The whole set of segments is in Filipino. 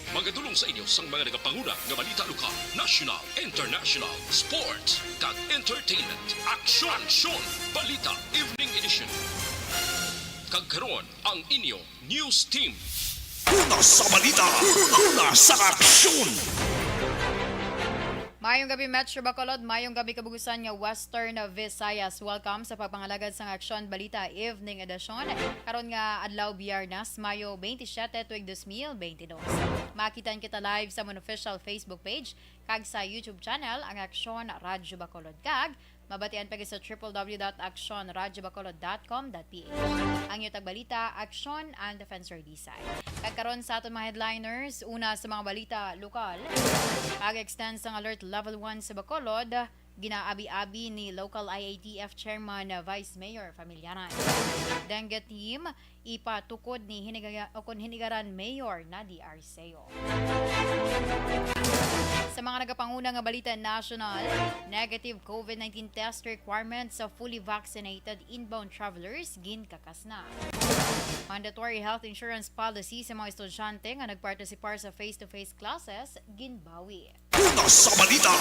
Magadulong sa inyo sang mga nagapanguna nga balita lokal, national, international, sports, kag entertainment. Aksyon! Balita Evening Edition. Kag karon ang inyo news team. Una sa balita, una sa aksyon. Mayong gabi Metro Bacolod, mayong gabi kabugusan nga Western Visayas. Welcome sa pagpangalagad sang Aksyon Balita Evening Edition. Karon nga adlaw Biyernes, Mayo 27, tuig 2022. Makitan kita live sa mon official Facebook page kag sa YouTube channel ang Aksyon Radyo Bacolod kag mabatian pa sa www.actionradyobacolod.com.ph. Ang iyong tagbalita, Aksyon and Defensor Disay. Kagkaroon sa aton mga headliners, una sa mga balita lokal, pag-extend sang Alert Level 1 sa Bacolod, ginaabi-abi ni local IATF Chairman Vice Mayor Familiaran. Dengue team, ipatukod ni hinigaran Mayor Nadi Arceo. Sa mga nagapanguna nga balita national, negative COVID-19 test requirements sa fully vaccinated inbound travelers ginkakas na. Mandatory health insurance policy sa mga estudyante nga nagpartisipar sa face-to-face classes ginbawi. Una sa balita,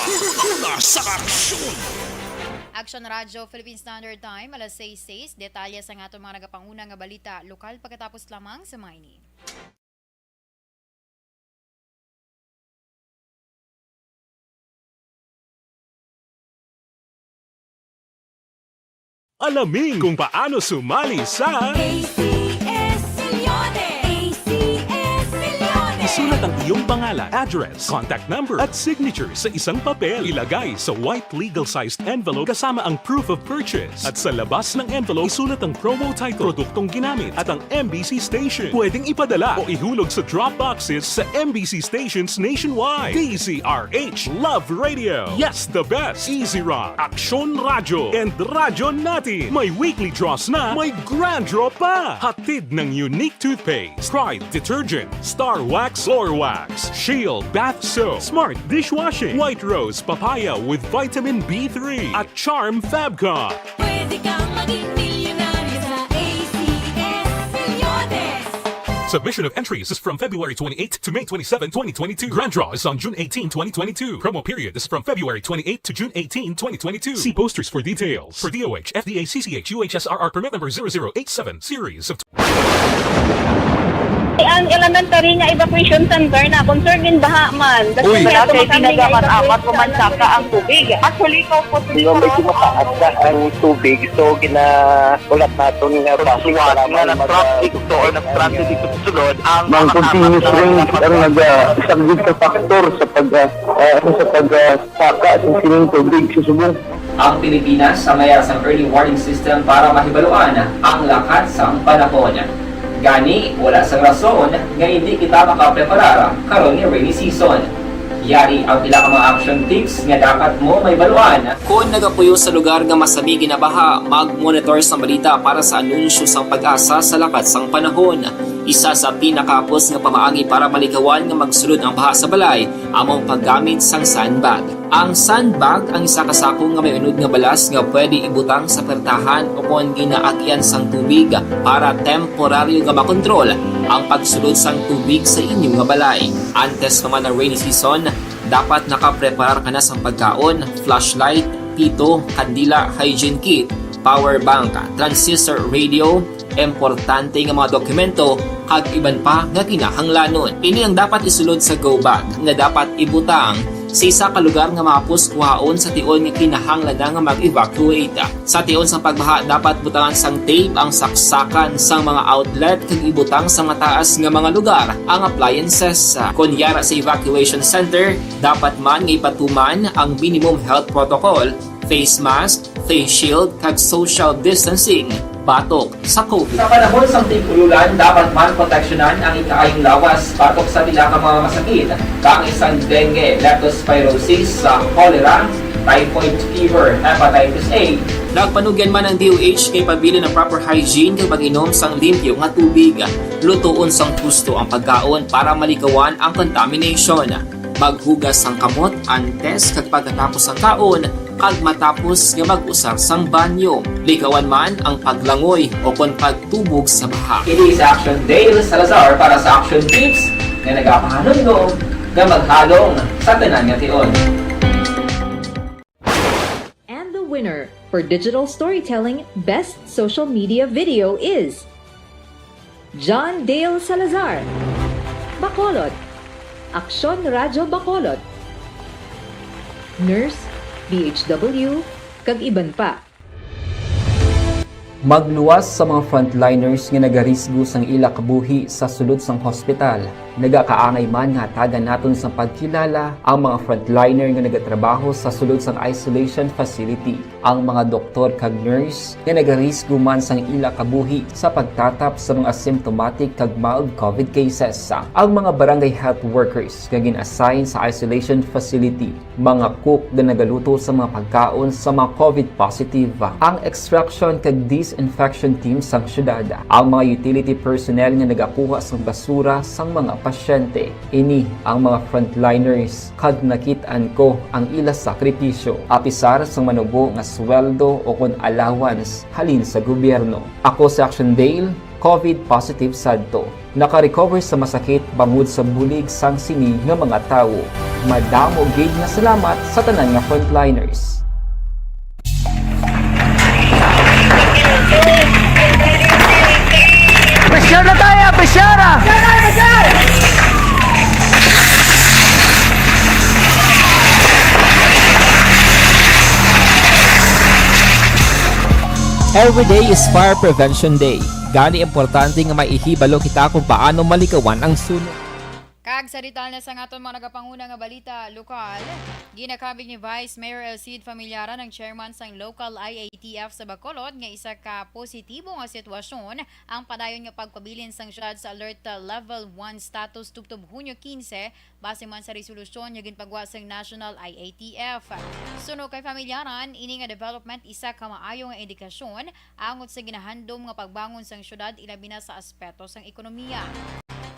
una sa aksyon. Action Radio Philippine Standard Time, alas 6:06. Detalye sa nga mga nagapanguna nga balita lokal pagkatapos lamang sa mga ini. Alamin kung paano sumali sa ACS Millones! ACS Millones! Isulat ang iyong pangalan, address, contact number at signature sa isang papel. Ilagay sa white legal-sized envelope kasama ang proof of purchase. At sa labas ng envelope, isulat ang promo title, produktong ginamit at ang MBC station. Pwedeng ipadala o ihulog sa drop boxes sa MBC stations nationwide. DZRH Love Radio. Yes, the best. Easy Rock, Aksyon Radyo, and Radyo Natin. May weekly draws na, may grand draw pa. Hatid ng unique toothpaste, Pride Detergent, Star Wax Floor Wax, Shield Bath Soap, Smart Dishwashing, White Rose Papaya with Vitamin B3, at Charm Fabcon. Pwede kang maging milyonaryo sa ACS Millones! Submission of entries is from February 28 to May 27, 2022. Grand draw is on June 18, 2022. Promo period is from February 28 to June 18, 2022. See posters for details. For DOH, FDA, CCH, UHSRR permit number 0087, series of... Ang elementary nga evacuation center na concern din baha man. Uy, kaya pinagamat-amat kumansaka ang tubig. Actually, ko po Hindi mo medyo mataas na ang tubig. So, ulat natin nga Pasuwat nga ng traffic to or ng-transit dito sa sunod ang Mang continuous rin ang isang good factor sa pagsaka sa sining tubig sa subong. Ang Pilipinas sa mayas ng early warning system para mahibaluan ang lakas ng panahon. Gani, wala sang rason nga hindi kita makapreparar karon ni rainy season. Yari ang pila ka mga action tips nga dapat mo may baluan. Kung nagapuyo sa lugar nga masabi ginabaha, mag-monitor sa balita para sa anunsyo sang pag-asa sa lakas sang panahon. Isa sa pinakapos nga pamaagi para malikawan nga magsulod ang baha sa balay, among paggamit sang sandbag. Ang sandbag ang isa ka sako nga may unod nga balas nga pwede ibutang sa pertahan o kung ginaagyan sang tubig para temporaryo nga makontrol ang pagsulod sang tubig sa inyong nga balay. Antes naman ng rainy season, dapat nakapreparar ka na sang pagkaon, flashlight, pito, kandila, hygiene kit, power bank, transistor radio, importante nga mga dokumento kag iban pa nga kinahanglanon. Ini ang dapat isulod sa go bag nga dapat ibutang sa isa ka lugar nga mapus kuhaon sa tion nga kinahanglan nga mag-evacuate. Sa tion sa pagbaha dapat butangan sang tape ang saksakan sang mga outlet kag ibutang sa mataas nga mga lugar ang appliances. Kunyara sa evacuation center, dapat man nga ipatuman ang minimum health protocol, face mask, face shield kag social distancing. Batok sa COVID. Sa panahon sa tig-ululan, dapat man proteksyonan ang ikaayong lawas batok sa pila ka mga masakit, kang isang dengue, leptospirosis, cholera, typhoid fever, hepatitis A. Nagpanugyan man ang DOH kay pabili ng proper hygiene kay pag-inom sang limpyo nga tubig. Lutuon sang gusto ang pagkaon para malikawan ang contamination. Maghugas sang kamot antes kag pagkatapos ang kaon, kag matapos nga mag-usar sang banyo. Likawan man ang paglangoy o kon pagtubog sa baha. Kini sa Action Dale Salazar para sa Action Tips nga nagapahanunggo nga maghalong sa tanan nga tion. And the winner for Digital Storytelling Best Social Media Video is John Dale Salazar, Bacolod, Aksyon Radyo Bacolod, Nurse, DHW, kag iban pa. Magluwas sa mga frontliners nga nagarisgo sang ila kabuhi sa sulod sang hospital. Nagakaangay man nga tagan naton sa pagkilala ang mga frontliner nga nagatrabaho sa sulod sang isolation facility. Ang mga doktor kag nurse nga nagarisgo man sang ila kabuhi sa pagtatap sa mga asymptomatic kag mild COVID cases. Ang mga barangay health workers nga gin-assign sa isolation facility, mga cook nga nagaluto sa mga pagkaon sa mga COVID positive. Ang extraction kag disinfection team sang syudad, ang mga utility personnel nga nagakuha sang basura sang mga pasyente. Ini ang mga frontliners kag nakit-an ko ang ila sakripisyo apisar sang manubo nga sweldo o kon allowance halin sa gobyerno. Ako sa Action Dale, COVID positive sadto. Naka-recover sa masakit bangod sa bulig sang sini nga mga tawo. Madamo gid nga salamat sa tanan nga frontliners. Pressure na tayo! Pressure na! Every day is Fire Prevention Day. Gani importante nga maihibalo kita kung paano malikawan ang sunog. Kag sa detal na sa aton mga nagapanguna nga balita lokal, ginakabig ni Vice Mayor Elcid Familiaran ang chairman sang local IATF sa Bacolod nga isa ka positibo nga sitwasyon ang padayon nga pagpabilin sang syudad sa alert level 1 status tubtob Hunyo 15 base man sa resolusyon nga ginpagwa sang National IATF. Suno kay Familiaran, ini nga development isa ka maayo nga indikasyon angot sa ginahandom nga pagbangon sang syudad ilabi na sa aspeto sang ekonomiya.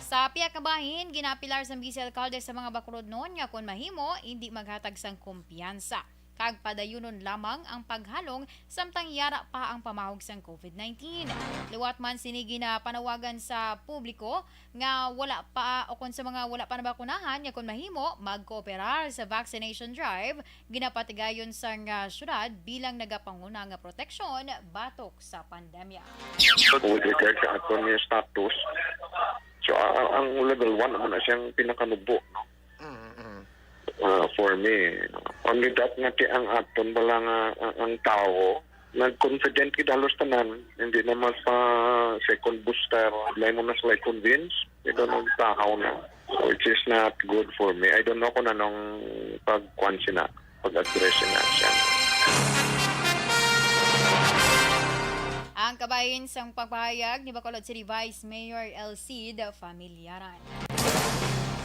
Sa piya kabahin, ginapilar sa Vice Alcalde sa mga Bacolod noon nga kung mahimo, hindi maghatag sang kumpiyansa. Kag padayunon lamang ang paghalong samtang yara pa ang pamahog sang COVID-19. Liwat man sinigi na panawagan sa publiko nga wala pa o kung sa mga wala pa nabakunahan nga kung mahimo magkooperar sa vaccination drive, ginapatigayon sang syudad bilang nagapanguna nga proteksyon batok sa pandemya. With regard sa aton yung status, so ang level 1 naman na siyang pinakanubo, no? For me, only that nga ti ang aton bala nga ang tao nag-confident kita halos tanan, hindi naman sa second booster, lain mo na sila convince, ito nagtakaw na, which is not good for me. I don't know kung anong pag-address na siya. Ang kabahin sang pagpahayag ni Bacolod City Vice Mayor Elcid Familiaran.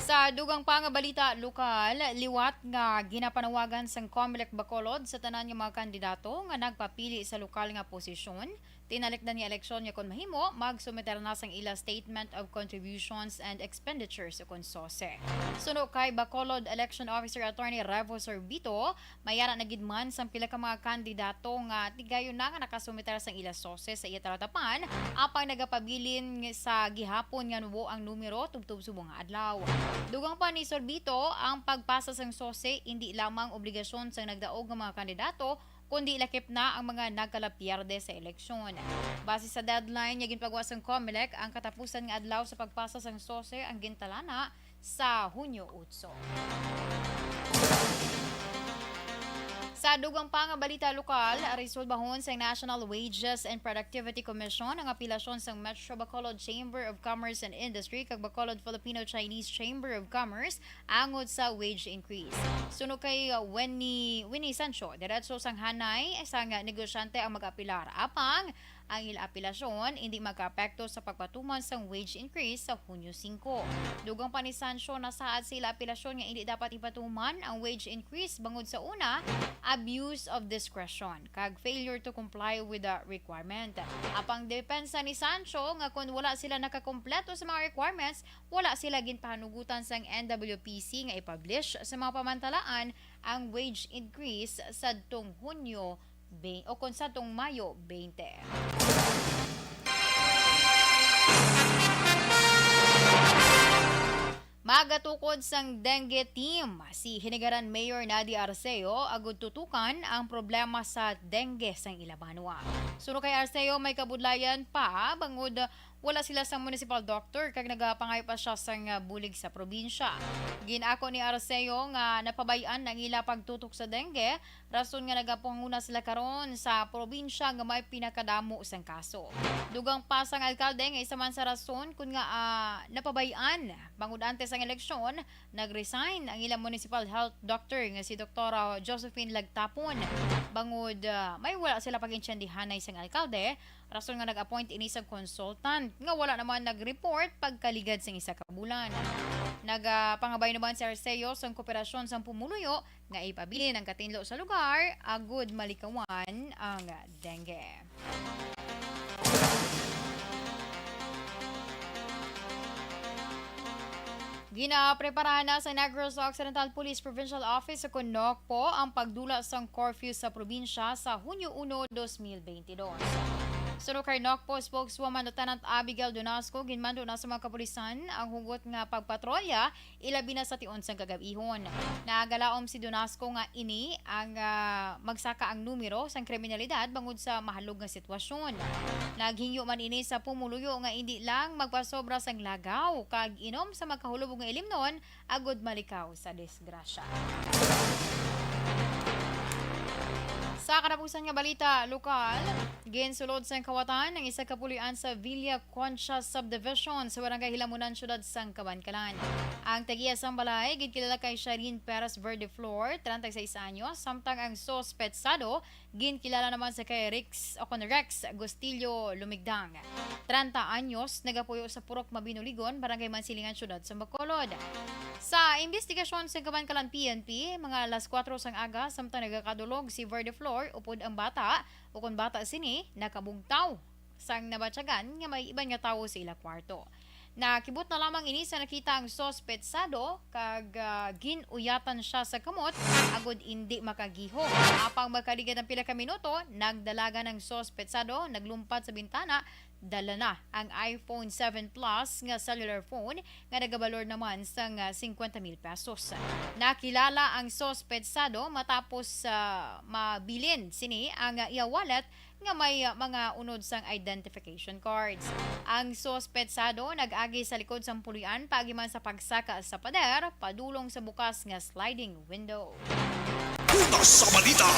Sa dugang pa nga balita lokal, liwat nga ginapanawagan sang COMELEC Bacolod sa tanan nga mga kandidato nga nagpapili sa lokal nga posisyon. Tinalikdan ni eleksyon nga kung mahimo, magsumiter na sang ila Statement of Contributions and Expenditures o konsose. Suno kay Bacolod Election Officer Attorney Revo Sorbito, mayara na gidman sang pila ka mga kandidato nga tigayon na nga nakasumiter sang ila sose sa iya talatapan, apang nagapabilin sa gihapon nga nubo ang numero tubtub subong nga adlaw. Dugang pa ni Sorbito, ang pagpasa sang sose hindi lamang obligasyon sang nagdaog nga mga kandidato, kundi lakip na ang mga nagkalapyerde sa eleksyon. Base sa deadline nga ginpagwas ng COMELEC, ang katapusan nga adlaw sa pagpasa sang sose ang gintalana sa Hunyo 8. Sa dugang pa nga balita lokal, resolbahon sa National Wages and Productivity Commission ang apelasyon sa Metro Bacolod Chamber of Commerce and Industry kag Bacolod Filipino-Chinese Chamber of Commerce angod sa wage increase. Suno kay Winnie Sancho, diretso sang hanay sang negosyante ang mag-apilar. Apang ang ila apelasyon hindi magkaapekto sa pagpatuman sang wage increase sa Hunyo 5. Dugang pa ni Sancho na saad sa ila apelasyon nga hindi dapat ipatuman ang wage increase bangod sa una, abuse of discretion kag failure to comply with the requirement. Apang depensa ni Sancho nga kung wala sila nakakompleto sa mga requirements, wala sila ginpahanugutan sang NWPC nga i-publish sa mga pamantalaan ang wage increase sa tung Hunyo o kung sa tung Mayo 20. Magatukod sang dengue team, si Hinigaran Mayor Nadia Arceo agud tutukan ang problema sa dengue sang Ilabanwa. Suno kay Arceo may kabudlayan pa bangod wala sila sang municipal doctor kag nagapangay pa siya sang bulig sa probinsya. Ginako ni Arceo nga napabayan ang ila pagtutok sa dengue, rason nga nagapanguna sila karon sa probinsya nga may pinakadamo sang kaso. Dugang pa sang alkalde nga isa man sa rason kun nga napabayan bangod antes ang eleksyon, nag-resign ang ilang municipal health doctor nga si Dr. Josephine Lagtapon. Bangod may wala sila pag-intsendihanay sang alkalde, rason nga nag-appoint ini sa consultant nga wala naman nag-report pagkaligad sang isa ka bulan. Nagpangabay naman si Arceo sang kooperasyon sang pumuluyo nga ipabilin ang katinlo sa lugar agud malikawan ang dengue. Ginapreparahan na sa Negros Occidental Police Provincial Office sa Conocpo ang pagdula sang curfew sa probinsya sa Hunyo 1, 2022. Sunod kay Nocpo spokeswoman Lieutenant Abigail Donasco, ginmando na sa mga kapulisan ang hugot nga pagpatrolya ilabi na sa tion sang kagabihon. Nagalaom si Donasco nga ini ang magsaka ang numero sang kriminalidad bangod sa mahalog nga sitwasyon. Naghingyo man ini sa pumuluyo nga hindi lang magpasobra sang lagaw kag inom sa magkahulubog nga ilimnon agud malikaw sa disgrasya. Sa kanapusan nga balita lokal, ginsulod sa kawatan ng isa kapulian sa Villa Concha Subdivision sa Barangay Hilamunan, Syudad sang Kabankalan. Ang tagiya sang balay ginkilala kay Shireen Perez Verdeflor, 36 anyos, samtang ang sospetsado ginkilala naman sa kay Rex Agustillo Lumigdang, 30 anyos, nagapuyo sa Purok Mabinuligon, Barangay Mansilingan, Syudad sa Bacolod. Sa investigasyon sa Kabankalan PNP, mga alas 4 sang aga, samtang nagakadulog si Verdeflor upod ang bata o kung bata sini nakabugtaw sang nabatyagan nga may ibang nga tawo sa ila kwarto. Nakibot na lamang ini sa nakita ang sospetsado kag ginuyatan siya sa kamot agud hindi makagiho. Apang makaligad ng pila ka minuto, nagdalaga ng sospetsado, naglumpat sa bintana, dala na ang iPhone 7 Plus nga cellular phone nga nagabalor naman sang 50,000 pesos. Nakilala ang sospetsado matapos mabilin sini ang iya wallet nga may mga unod sang identification cards. Ang sospetsado nag-agi sa likod sang pulian pagiman sa pagsaka sa pader padulong sa bukas nga sliding window. Una sa balita,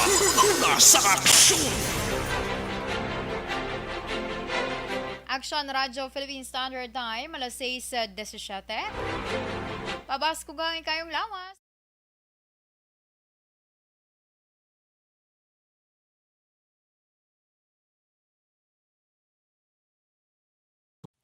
una sa aksyon. Action Radyo Philippine Standard Time, alas 6:17. Pabasko gang kayong lawas.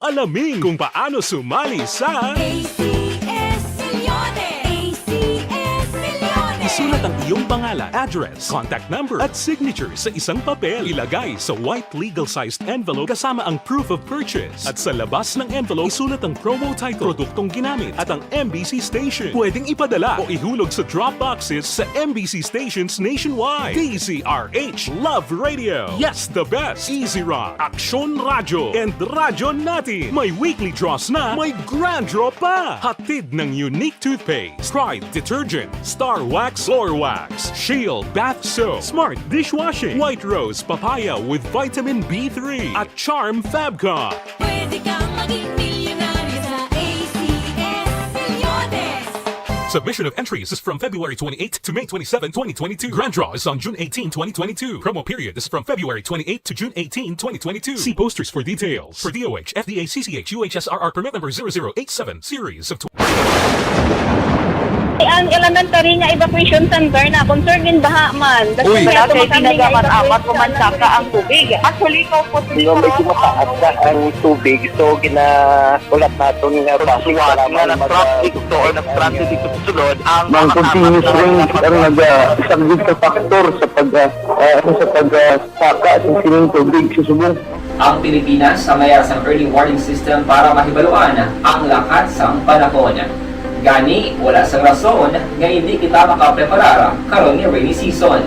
Alamin kung paano sumali sa ACS Millones! ACS Millones! Isulat ang iyong pangalan, address, contact number at signature sa isang papel. Ilagay sa white legal-sized envelope kasama ang proof of purchase. At sa labas ng envelope, isulat ang promo title, produktong ginamit at ang MBC station. Pwedeng ipadala o ihulog sa drop boxes sa MBC stations nationwide. DZRH Love Radio. Yes, the best. Easy Rock, Aksyon Radyo, and Radyo Natin. May weekly draws na, may grand draw pa. Hatid ng unique toothpaste, Pride Detergent, Star Wax Floor Wax, Shield Bath Soap, Smart Dishwashing, White Rose Papaya with Vitamin B3 at Charm Fabcon. Pwede kang maging milyonaryo sa ACS Millones! Submission of entries is from February 28 to May 27, 2022. Grand draw is on June 18, 2022. Promo period is from February 28 to June 18, 2022. See posters for details. For DOH, FDA, CCH, UHSRR permit number 0087, series of Ang elementary nga evacuation center na concern din baha man. Uy, kasi tinagaman apat pumansaka ang tubig. Actually, po may kumataas na ang tubig. So, ginaulat natin nga basuhan nga nag-traffic to or nag-transit dito sa sulod. Ang continuous range ang nag-sagbit sa factor sa pagsaka sa sining tubig sa subong. Ang Pilipinas sa mayroon sa early warning system para mahibaluan ang lakat sang panahon. Gani, wala sang rason nga hindi kita makapreparar karon ni rainy season.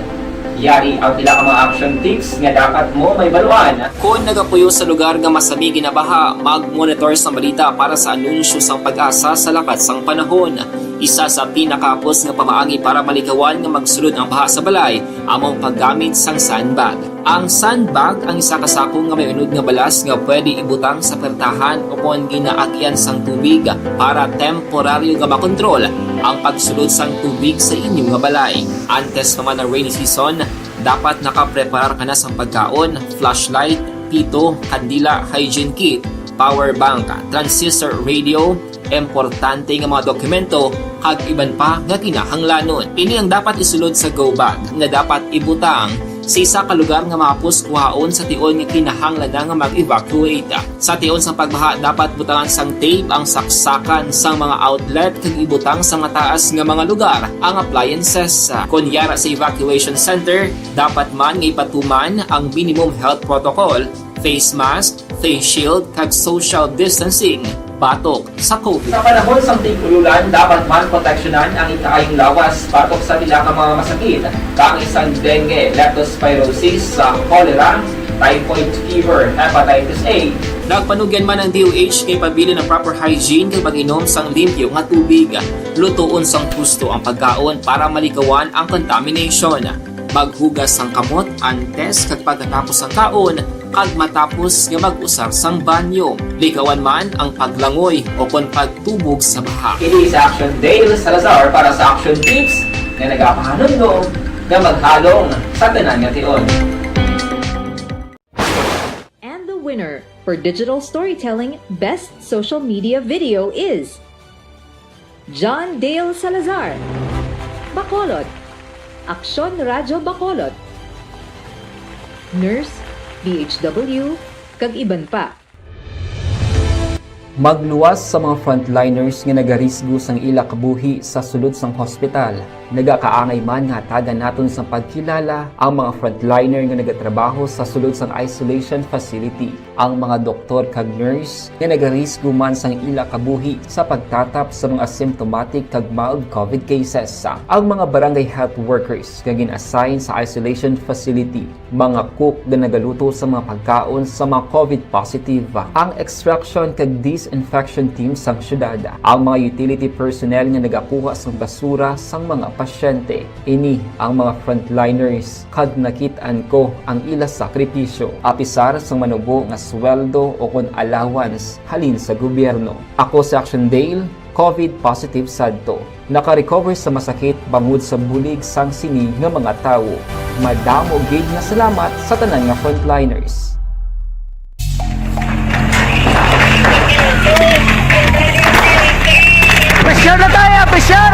Yari ang pila ka mga action tips nga dapat mo may baluan. Kung nagapuyo sa lugar nga masabi ginabaha, mag-monitor sa balita para sa anunsyo sang pag-asa sa lakat sang panahon. Isa sa pinakapos nga pamaagi para malikawan nga magsulod ang baha sa balay, among paggamit sang sandbag. Ang sandbag ang isa kasakong nga may unod nga balas nga pwede ibutang sa pertahan upon ginaagyan sang tubig para temporaryo nga makontrol ang pagsulod sang tubig sa inyong nga balay. Antes naman ng rainy season, dapat nakapreparar ka na sang pagkaon, flashlight, pito, kandila, hygiene kit, power bank, transistor radio, importante nga mga dokumento, kag iban pa nga kinahanglanon. Ini ang dapat isulod sa go bag nga dapat ibutang sa isa ka lugar nga mapus kuhaon sa tion nga kinahanglan nga mag-evacuate. Sa tion sa pagbaha dapat butangan sang tape ang saksakan sang mga outlet kag ibutang sa mataas nga mga lugar ang appliances. Kunyara sa evacuation center, dapat man nga ipatuman ang minimum health protocol, face mask, face shield kag social distancing batok sa COVID. Sa panahon sa tigululan, dapat man proteksyonan ang ikaayong lawas batok sa pila ka mga masakit, kang isang dengue, leptospirosis, cholera, typhoid fever, hepatitis A. Nagpanugyan man ang DOH kay pabili ng proper hygiene kay pag-inom sang limpyo nga tubig. Lutuon sang husto ang pagkaon para malikawan ang contamination. Maghugas sang kamot antes kag pagkatapos ang kaon kag matapos nga mag-usar sang banyo. Likawan man ang paglangoy o kon pagtubog sa baha. Ini sa Action Dale Salazar para sa action tips nga nagapahanundong nga maghalong sa tanan nga tion. And the winner for Digital Storytelling Best Social Media Video is John Dale Salazar, Bacolod, Aksyon Radyo Bacolod, Nurse, DHW, kag iban pa. Magluwas sa mga frontliners nga nagarisgo sang ila kabuhi sa sulod sang hospital. Nagakaangay man nga tagan naton sa pagkilala ang mga frontliner nga nagatrabaho sa sulod sang isolation facility. Ang mga doktor kag nurse nga nagarisgo man sang ila kabuhi sa pagtatap sa mga asymptomatic kag mild COVID cases. Ang mga barangay health workers nga gin-assign sa isolation facility, mga cook nga nagaluto sa mga pagkaon sa mga COVID positive, ang extraction kag disinfection team sang syudad, ang mga utility personnel nga nagakuha sang basura sang mga pasyente. Ini ang mga frontliners kag nakitaan ko ang ila sakripisyo apisar sang manubo nga sweldo o kon allowance halin sa gobyerno. Ako sa Action Dale, COVID positive sadto. Naka-recover sa masakit bangod sa bulig sang sinig nga mga tawo. Madamo gid nga salamat sa tanan nga frontliners. Pressure na tayo! Pressure!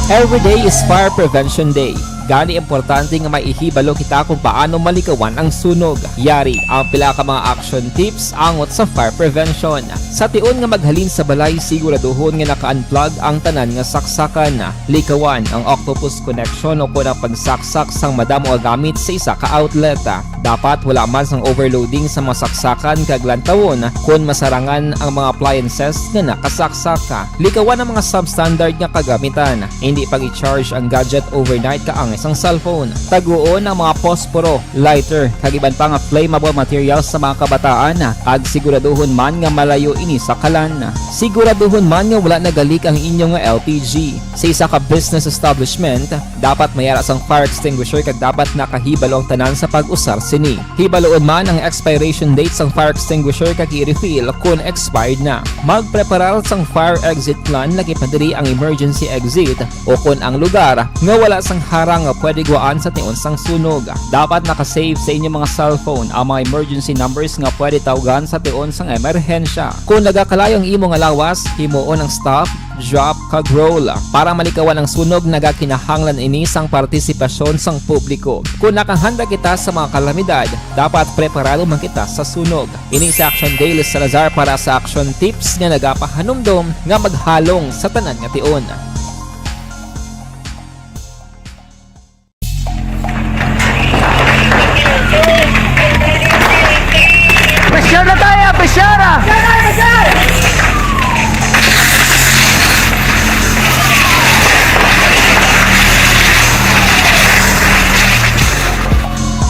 Every day is Fire Prevention Day. Gani importante nga maihibalo kita kung paano malikawan ang sunog. Yari ang pila ka mga action tips angot sa fire prevention. Sa tion nga maghalin sa balay, siguraduhon nga naka-unplug ang tanan nga saksakan. Likawan ang octopus connection o kung ang pagsaksak sang madamo nga gamit sa isa ka outlet. Dapat wala man sang overloading sa mga saksakan kag lantawon kung masarangan ang mga appliances nga nakasaksaka. Likawan ang mga substandard nga kagamitan. Hindi pag i-charge ang gadget overnight kaang isang cellphone. Taguon ang mga posporo, lighter, kag iban pa nga flammable materials sa mga kabataan. Ag siguraduhon man nga malayo ini sa kalan. Siguraduhon man nga wala nagalik ang inyong LPG. Sa isa ka business establishment, dapat mayara sang fire extinguisher kag dapat nakahibalo ang tanan sa pag-usar sini. Hibaloon man ang expiration date sang fire extinguisher kag i-refill kung expired na. Magpreparar sang fire exit plan lagi padiri ang emergency exit o kung ang lugar nga wala sang harang nga pwede guwaan sa tion sang sunog. Dapat nakasave sa inyong mga cellphone ang mga emergency numbers nga pwede tawagan sa tion sang emerhensya. Kung nagakalayo ang imong lawas, himuon ang stop, drop kag roll. Para malikawan ang sunog, nagakinahanglan ini sang partisipasyon sang publiko. Kung nakahanda kita sa mga kalamidad, dapat preparado man kita sa sunog. Ini sa Action Dale Salazar para sa action tips nga nagapahanumdom nga maghalong sa tanan nga tion.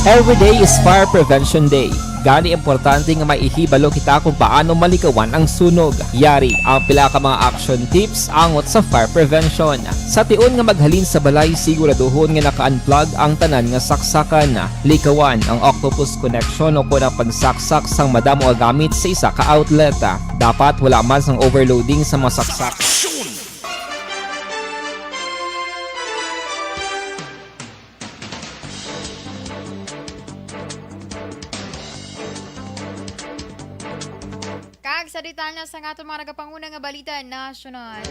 Every day is Fire Prevention Day. Gani importante nga maihibalo kita kung paano malikawan ang sunog. Yari ang pila ka mga action tips angot sa fire prevention. Sa tiun nga maghalin sa balay, siguraduhon nga naka-unplug ang tanan nga saksakan. Likawan ang octopus connection o kung ang pagsaksak sang madamo nga gamit sa isa ka outlet. Dapat wala man sang overloading sa mga saksak. Sa detalya sa nga mga nagapanguna nga balita nasyonal,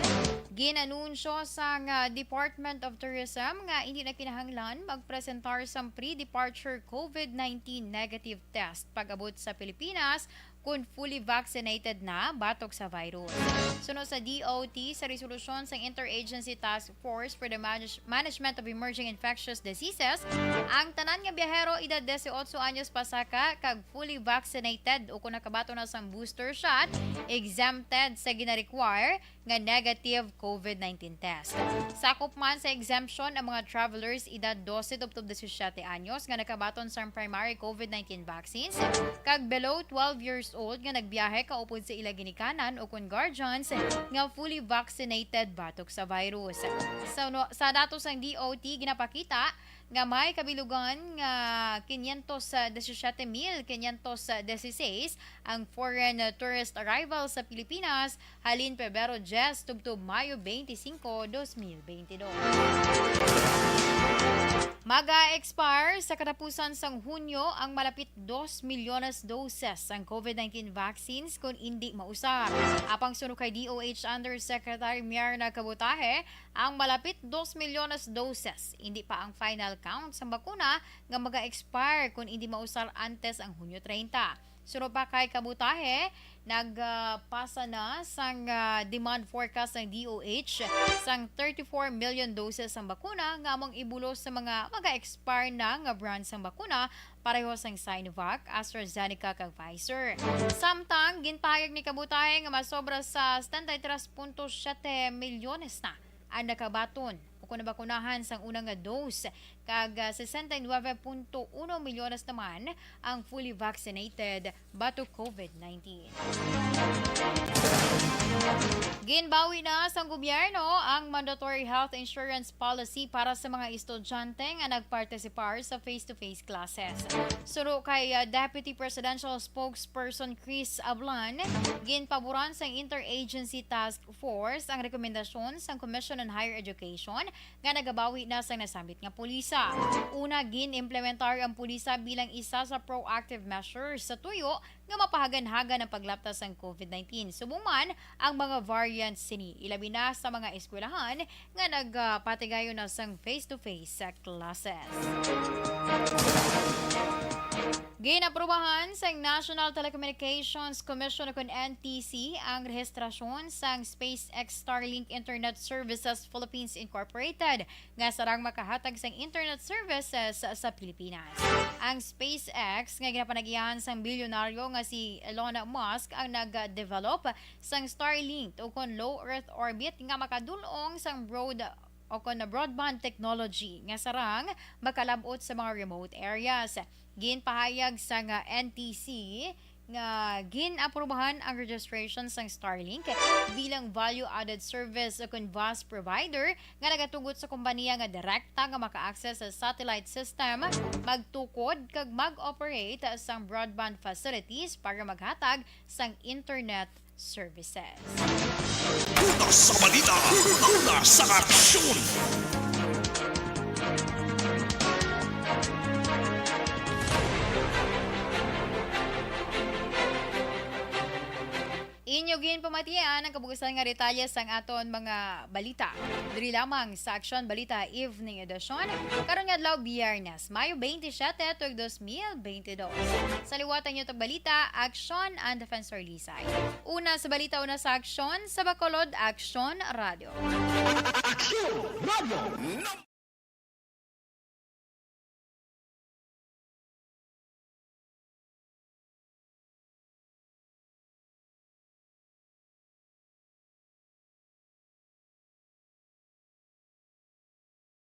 ginanunsyo sa Department of Tourism nga hindi na kinahanglan magpresentar sa pre-departure COVID-19 negative test pag-abot sa Pilipinas kung fully vaccinated na batok sa virus. Sunod sa DOT sa resolusyon sa Interagency Task Force for the Management of Emerging Infectious Diseases, ang tanan nga biyahero edad 18 anyos pasaka kag fully vaccinated o kung nakabato na sa booster shot, exempted sa gina-require nga negative COVID-19 test. Sakop man sa exemption ang mga travelers edad 12 to 17 anyos nga nakabaton sa primary COVID-19 vaccines kag below 12 years old nga nagbiyahe kaupod sa ila ginikanan o kun guardians nga fully vaccinated batok sa virus. Sa datos ng DOT ginapakita nga may kabilugan nga 517,516 ang foreign tourist arrival sa Pilipinas halin Pebrero 10 tubtob Mayo 25, 2022. Maga-expire sa katapusan sang Hunyo ang malapit 2 milyones doses ang COVID-19 vaccines kung hindi mausap. Apang sunod kay DOH Undersecretary Myrna Cabutahe, ang malapit 2 milyones doses hindi pa ang final count sa bakuna nga maga-expire kung hindi mausar antes ang Hunyo 30. Sunod pa kay Cabutahe, nagpasa na sang demand forecast ng DOH sang 34 million doses ang bakuna nga among ibulos sa mga maga-expire na nga brands ang bakuna pareho sang Sinovac, AstraZeneca kag Pfizer. Samtang ginpahayag ni Cabutahe nga masobra sa 73.7 milyones na ang nakabaton o kung nabakunahan sang unang nga dose kag 69.1 milyones naman ang fully vaccinated batok COVID-19. Ginbawi na sa gobyerno ang mandatory health insurance policy para sa mga estudyante nga nagpartisipar sa face-to-face classes. Suro kay Deputy Presidential Spokesperson Chris Ablan, ginpaboran sa Interagency Task Force ang rekomendasyon sa Commission on Higher Education nga nagabawi na sa nasambit nga pulisa. Una, gin-implementar ang pulisa bilang isa sa proactive measures sa tuyo nga mapahagan-hagan ang paglaptas ng COVID-19. Subuman ang mga variants sini, ilabi na sa mga eskwelahan nga nagpatigayo na sang face-to-face classes. Ginaprubahan sa National Telecommunications Commission o NTC ang rehistrasyon sa SpaceX Starlink Internet Services Philippines Incorporated nga sarang makahatag sa internet services sa Pilipinas. Ang SpaceX nga ginapanagihan sa bilyonaryo nga si Elon Musk ang nag-develop sa Starlink o kon low Earth orbit nga makadulong sa broadband technology nga sarang makalabot sa mga remote areas. Ginpahayag sa NTC nga gin-aprobahan ang registration sa Starlink bilang value-added service o VAS provider nga nagatugot sa kumpanya nga direkta nga maka-access sa satellite system, magtukod kag mag-operate sa broadband facilities para maghatag sang internet services. Una sa balita, una sa aksyon. Inyogin pamatian ang kabugasan nga detalye sang aton mga balita. Diri lamang sa Aksyon Balita Evening Edition karon nga adlaw Biyernes, Mayo 27, 2022. Sa liwatan niyo tag balita, Aksyon and Defensor Lisay. Una sa balita, una sa Aksyon sa Bacolod, Aksyon Radio. Aksyon Radio.